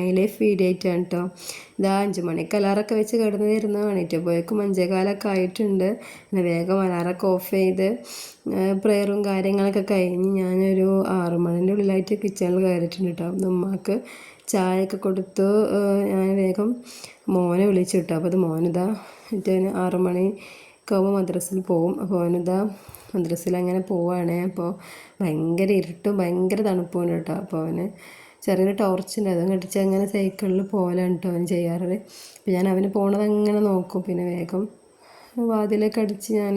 My life video ആയിട്ടാണ് കേട്ടോ. ഇതാ 5 മണിക്ക് അലാറൊക്കെ വെച്ച് കിടന്നിരുന്നു. എണീറ്റപ്പോഴേക്കും 5:15 ആയിട്ടുണ്ട്. പിന്നെ വേഗം അലാറൊക്കെ ഓഫ് ചെയ്ത് പ്രെയറും കാര്യങ്ങളൊക്കെ കഴിഞ്ഞ് ഞാനൊരു 6 മണിൻ്റെ ഉള്ളിലായിട്ട് കിച്ചണിൽ കയറിയിട്ടുണ്ട് കേട്ടോ. ഉമ്മാക്ക് ചായയൊക്കെ കൊടുത്തു. ഞാൻ വേഗം മോനെ വിളിച്ചു കിട്ടും. അപ്പോൾ അത് മോനിതാ മറ്റേ 6 മണിക്ക് ആകുമ്പോൾ മദ്രസയിൽ പോവും. അപ്പോൾ അവനിതാ മദ്രസയിൽ അങ്ങനെ പോവുകയാണ്. അപ്പോൾ ഭയങ്കര ഇരുട്ടും ഭയങ്കര തണുപ്പും കേട്ടോ. അപ്പോൾ അവന് ചെറിയൊരു ടോർച്ചുണ്ട്, അതും കടിച്ച് അങ്ങനെ സൈക്കിളിൽ പോകലാണ് കേട്ടോ അവൻ ചെയ്യാറ്. അപ്പോൾ ഞാൻ അവന് പോണത് അങ്ങനെ നോക്കും. പിന്നെ വേഗം വാതിലൊക്കെ അടിച്ച് ഞാൻ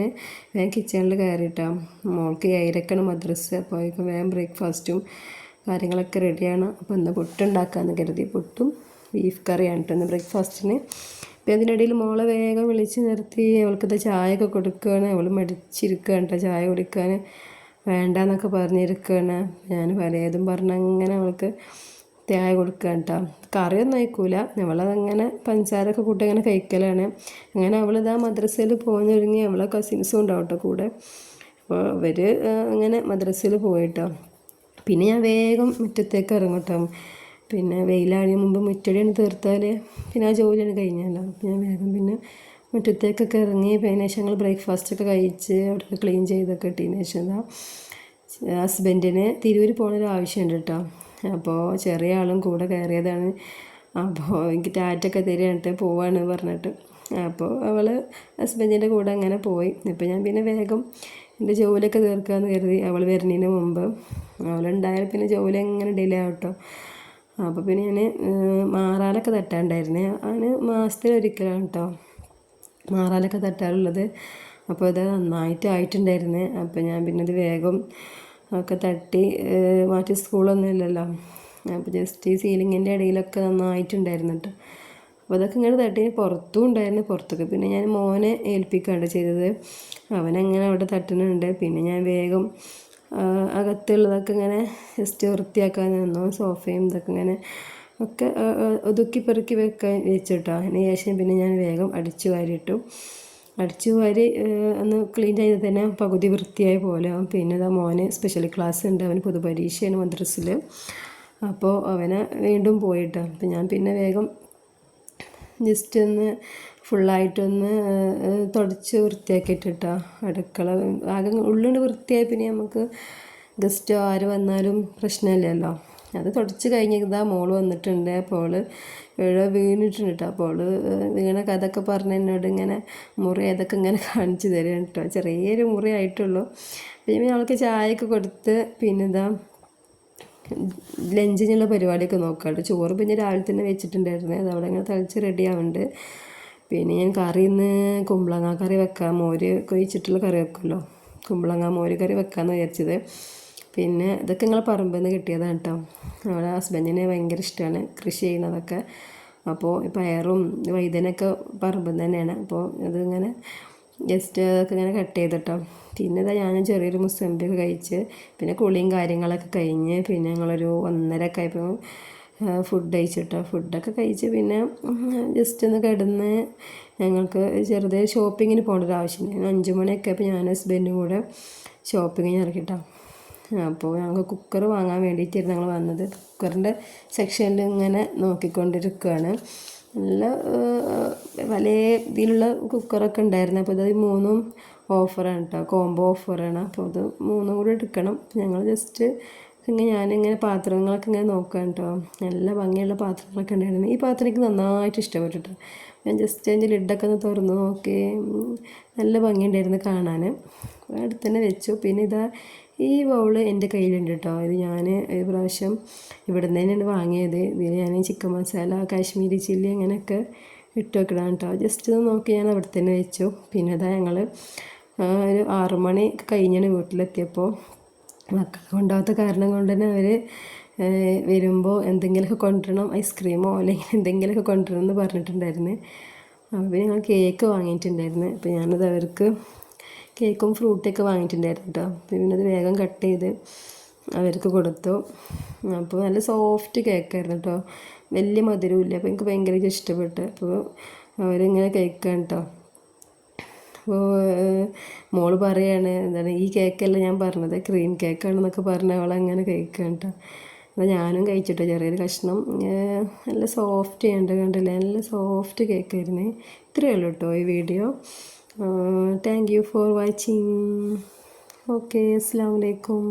വേഗം കിച്ചണിൽ കയറിയിട്ടാണ്. മോൾക്ക് 7:00ക്കാണ് മദ്രസ്. അപ്പോൾ വേഗം ബ്രേക്ക്ഫാസ്റ്റും കാര്യങ്ങളൊക്കെ റെഡിയാണ്. അപ്പോൾ ഇന്ന് പുട്ടുണ്ടാക്കാമെന്ന് കരുതി. പുട്ടും ബീഫ് കറിയാണ് കേട്ടോ ഇന്ന് ബ്രേക്ക്ഫാസ്റ്റിന്. അപ്പോൾ അതിനിടയിൽ മോളെ വേഗം വിളിച്ച് നിർത്തി അവൾക്കിത് ചായയൊക്കെ കൊടുക്കുകയാണ്. അവൾ മടിച്ചിരിക്കുകയാണ് കേട്ടോ ചായ കുടിക്കാൻ വേണ്ടെന്നൊക്കെ പറഞ്ഞിരിക്കുകയാണ്. ഞാൻ പലതും പറഞ്ഞങ്ങനെ അവൾക്ക് ചായ കൊടുക്കുകയാണ് കേട്ടോ. കറിയൊന്നും കഴിക്കൂല, അവളതങ്ങനെ പഞ്ചസാരൊക്കെ കൂട്ടി അങ്ങനെ കഴിക്കലാണ്. അങ്ങനെ അവളിതാ മദ്രസയിൽ പോകുന്നൊരുങ്ങി അവളെ കസിൻസും ഉണ്ടാവും കേട്ടോ കൂടെ. അപ്പോൾ അവർ അങ്ങനെ മദ്രസയിൽ പോയിട്ടോ. പിന്നെ ഞാൻ വേഗം മുറ്റത്തേക്ക് ഇറങ്ങും കേട്ടോ. പിന്നെ വെയിലാഴിന് മുമ്പ് മുറ്റടിയാണ് തീർത്താൽ പിന്നെ ആ ജോലിയാണ് കഴിഞ്ഞല്ലോ. അപ്പോൾ ഞാൻ വേഗം പിന്നെ മുറ്റത്തേക്കൊക്കെ ഇറങ്ങി. പിന്നെ ഞങ്ങൾ ബ്രേക്ക്ഫാസ്റ്റൊക്കെ കഴിച്ച് അവിടെ ക്ലീൻ ചെയ്തൊക്കെ ഇട്ടതിന് ശേഷം ഹസ്ബൻഡിന് തിരൂർ പോകുന്നൊരു ആവശ്യമുണ്ട് കേട്ടോ. അപ്പോൾ ചെറിയ ആളും കൂടെ കയറിയതാണ്. അപ്പോൾ എനിക്ക് ടാറ്റൊക്കെ തരികയായിട്ട് പോവാണ് പറഞ്ഞിട്ട്. അപ്പോൾ അവൾ ഹസ്ബൻഡിൻ്റെ കൂടെ അങ്ങനെ പോയി. ഇപ്പോൾ ഞാൻ പിന്നെ വേഗം എൻ്റെ ജോലിയൊക്കെ തീർക്കാമെന്ന് കരുതി. അവൾ വരുന്നതിന് മുമ്പ് അവളുണ്ടായാൽ പിന്നെ ജോലി എങ്ങനെ ഡിലേ ആവട്ടോ. അപ്പോൾ പിന്നെ ഞാൻ മാറാലൊക്കെ തട്ടാണ്ടായിരുന്നേ. അതിന് മാസത്തിലൊരിക്കലാണ് കേട്ടോ മാറാലൊക്കെ തട്ടാറുള്ളത്. അപ്പോൾ ഇത് നന്നായിട്ടായിട്ടുണ്ടായിരുന്നേ. അപ്പോൾ ഞാൻ പിന്നെ ഇത് വേഗം ഒക്കെ തട്ടി മാറ്റി. സ്കൂളൊന്നും ഇല്ലല്ലോ. അപ്പോൾ ജസ്റ്റ് ഈ സീലിങ്ങിൻ്റെ ഇടയിലൊക്കെ നന്നായിട്ടുണ്ടായിരുന്നു കേട്ടോ. അപ്പോൾ അതൊക്കെ ഇങ്ങനെ തട്ടി പുറത്തും ഉണ്ടായിരുന്നു. പുറത്തൊക്കെ പിന്നെ ഞാൻ മോനെ ഏൽപ്പിക്കുകയാണ് ചെയ്തത്. അവനങ്ങനെ അവിടെ തട്ടുന്നുണ്ട്. പിന്നെ ഞാൻ വേഗം അകത്തുള്ളതൊക്കെ ഇങ്ങനെ ജസ്റ്റ് വൃത്തിയാക്കാൻ നിന്നു. സോഫയും ഇതൊക്കെ ഇങ്ങനെ ഒക്കെ ഒതുക്കി പെറുക്കി വെക്കാൻ വെച്ചിട്ടോ. അതിന് ശേഷം പിന്നെ ഞാൻ വേഗം അടിച്ചു വാരിയിട്ടു. അടിച്ചു വാരി ഒന്ന് ക്ലീൻ ചെയ്ത് തന്നെ പകുതി വൃത്തിയായ പോലെ. പിന്നെ ഇതാ മോന് സ്പെഷ്യൽ ക്ലാസ് ഉണ്ട്, അവന് പൊതുപരീക്ഷയാണ് മദ്രസിൽ. അപ്പോൾ അവനെ വീണ്ടും പോയിട്ടോ. അപ്പം ഞാൻ പിന്നെ വേഗം ജസ്റ്റ് ഒന്ന് ഫുള്ളായിട്ടൊന്ന് തുടച്ച് വൃത്തിയാക്കിയിട്ടിട്ടോ. അടുക്കള ആകെ ഉള്ളിൽ വൃത്തിയായി പിന്നെ നമുക്ക് ഗസ്റ്റോ ആര് വന്നാലും പ്രശ്നമില്ലല്ലോ. അത് തുടച്ച് കഴിഞ്ഞതാ മോള് വന്നിട്ടുണ്ട്. അപ്പോൾ വീണിട്ടുണ്ട് കേട്ടോ. അപ്പോൾ വീണ കഥയൊക്കെ പറഞ്ഞ് എന്നോട് ഇങ്ങനെ മുറി അതൊക്കെ ഇങ്ങനെ കാണിച്ചു തരാം കേട്ടോ. ചെറിയൊരു മുറി ആയിട്ടുള്ളൂ. പിന്നെ അവൾക്ക് ചായയൊക്കെ കൊടുത്ത് പിന്നെ ഇതാ ലഞ്ചിനുള്ള പരിപാടിയൊക്കെ നോക്കാണ്ട്. ചോറ് പിന്നെ രാവിലെ തന്നെ വെച്ചിട്ടുണ്ടായിരുന്നു. അതവിടെ ഇങ്ങനെ തളിച്ച് റെഡി ആവുന്നുണ്ട്. പിന്നെ ഞാൻ കറി ഇന്ന് കുമ്പളങ്ങ കറി വെക്കാം, മോര് കൊഴിച്ചിട്ടുള്ള കറി വെക്കുമല്ലോ, കുമ്പളങ്ങ മോര് കറി വെക്കാമെന്ന് വിചാരിച്ചത്. പിന്നെ ഇതൊക്കെ ഞങ്ങൾ പറമ്പിൽ നിന്ന് കിട്ടിയതാണ് കേട്ടോ. അവിടെ ഹസ്ബൻഡിന് ഭയങ്കര ഇഷ്ടമാണ് കൃഷി ചെയ്യുന്നതൊക്കെ. അപ്പോൾ പയറും വഴുതനൊക്കെ പറമ്പിൽ തന്നെയാണ്. അപ്പോൾ അതിങ്ങനെ ജസ്റ്റ് അതൊക്കെ ഇങ്ങനെ കട്ട് ചെയ്തിട്ടോ. പിന്നെ ഇതാ ഞാൻ ചെറിയൊരു മുസമ്പിയൊക്കെ കഴിച്ച് പിന്നെ കുളിയും കാര്യങ്ങളൊക്കെ കഴിഞ്ഞ് പിന്നെ ഞങ്ങളൊരു 1:30 ആയപ്പോൾ ഫുഡ് കഴിച്ചിട്ടോ. ഫുഡൊക്കെ കഴിച്ച് പിന്നെ ജസ്റ്റ് ഒന്ന് കിടന്ന് ഞങ്ങൾക്ക് ചെറുതെ ഷോപ്പിങ്ങിന് പോകേണ്ട ഒരു ആവശ്യമുണ്ട്. 5 മണിയൊക്കെ അപ്പോൾ ഞാൻ ഹസ്ബൻഡും കൂടെ ഷോപ്പിങ്ങിന് ഇറക്കിട്ടോ. അപ്പോൾ ഞങ്ങൾക്ക് കുക്കർ വാങ്ങാൻ വേണ്ടിയിട്ടായിരുന്നു ഞങ്ങൾ വന്നത്. കുക്കറിൻ്റെ സെക്ഷനിൽ ഇങ്ങനെ നോക്കിക്കൊണ്ടിരിക്കുകയാണ്. നല്ല പല ഇതിലുള്ള കുക്കറൊക്കെ ഉണ്ടായിരുന്നു. അപ്പോൾ ഇത് 3ഉം ഓഫറാണ് കേട്ടോ, കോംബോ ഓഫറാണ്. അപ്പോൾ ഇത് 3ഉം കൂടി എടുക്കണം. ഞങ്ങൾ ജസ്റ്റ് ഞാനിങ്ങനെ പാത്രങ്ങളൊക്കെ ഇങ്ങനെ നോക്കാം കേട്ടോ. നല്ല ഭംഗിയുള്ള പാത്രങ്ങളൊക്കെ ഉണ്ടായിരുന്നു. ഈ പാത്രം എനിക്ക് നന്നായിട്ട് ഇഷ്ടപ്പെട്ടു കേട്ടോ. ഞാൻ ജസ്റ്റ് അതിൻ്റെ ലിഡൊക്കെ ഒന്ന് തുറന്ന് നോക്കി, നല്ല ഭംഗിയുണ്ടായിരുന്നു കാണാൻ. അടുത്ത് തന്നെ വെച്ചു. പിന്നെ ഇതാ ഈ ബൗള് എൻ്റെ കയ്യിലുണ്ട് കേട്ടോ. ഇത് ഞാൻ ഒരു പ്രാവശ്യം ഇവിടെ നിന്ന് തന്നെയാണ് വാങ്ങിയത്. ഇതിൽ ഞാൻ ചിക്കൻ മസാല, കാശ്മീരി ചില്ലി അങ്ങനെയൊക്കെ ഇട്ട് വെക്കണം കേട്ടോ. ജസ്റ്റ് ഒന്ന് നോക്കി ഞാൻ അവിടെ തന്നെ വെച്ചു. പിന്നെ അതാ ഞങ്ങൾ ഒരു 6 മണി കഴിഞ്ഞാണ് വീട്ടിലെത്തിയപ്പോൾ. മക്കളെ കൊണ്ടാവാത്ത കാരണം കൊണ്ട് തന്നെ അവർ വരുമ്പോൾ എന്തെങ്കിലുമൊക്കെ കൊണ്ടുവരണം, ഐസ്ക്രീമോ അല്ലെങ്കിൽ എന്തെങ്കിലുമൊക്കെ കൊണ്ടുവരണം എന്ന് പറഞ്ഞിട്ടുണ്ടായിരുന്നു. അപ്പോൾ ഞങ്ങൾ കേക്ക് വാങ്ങിയിട്ടുണ്ടായിരുന്നു. അപ്പോൾ ഞാനത് അവർക്ക് കേക്കും ഫ്രൂട്ടൊക്കെ വാങ്ങിയിട്ടുണ്ടായിരുന്നു കേട്ടോ. പിന്നെ അത് വേഗം കട്ട് ചെയ്ത് അവർക്ക് കൊടുത്തു. അപ്പോൾ നല്ല സോഫ്റ്റ് കേക്കായിരുന്നു കേട്ടോ, വലിയ മധുരമില്ല. അപ്പോൾ എനിക്ക് ഭയങ്കര ഇഷ്ടപ്പെട്ടു. അപ്പോൾ അവരിങ്ങനെ കഴിക്കാൻ കേട്ടോ. അപ്പോൾ മോള് പറയാണ് എന്താണ് ഈ കേക്കല്ല ഞാൻ പറഞ്ഞത് ക്രീം കേക്കാണെന്നൊക്കെ പറഞ്ഞ് അവളങ്ങനെ കഴിക്കാൻ കേട്ടോ. അപ്പോൾ ഞാനും കഴിച്ചിട്ട് ചെറിയൊരു കഷ്ണം നല്ല സോഫ്റ്റ് ചെയ്യേണ്ടത് കണ്ടില്ലേ, നല്ല സോഫ്റ്റ് കേക്കായിരുന്നേ. ഇത്രയേ ഉള്ളൂ കേട്ടോ ഈ video. Thank you for watching. Okay, അസ്സലാമു അലൈക്കും.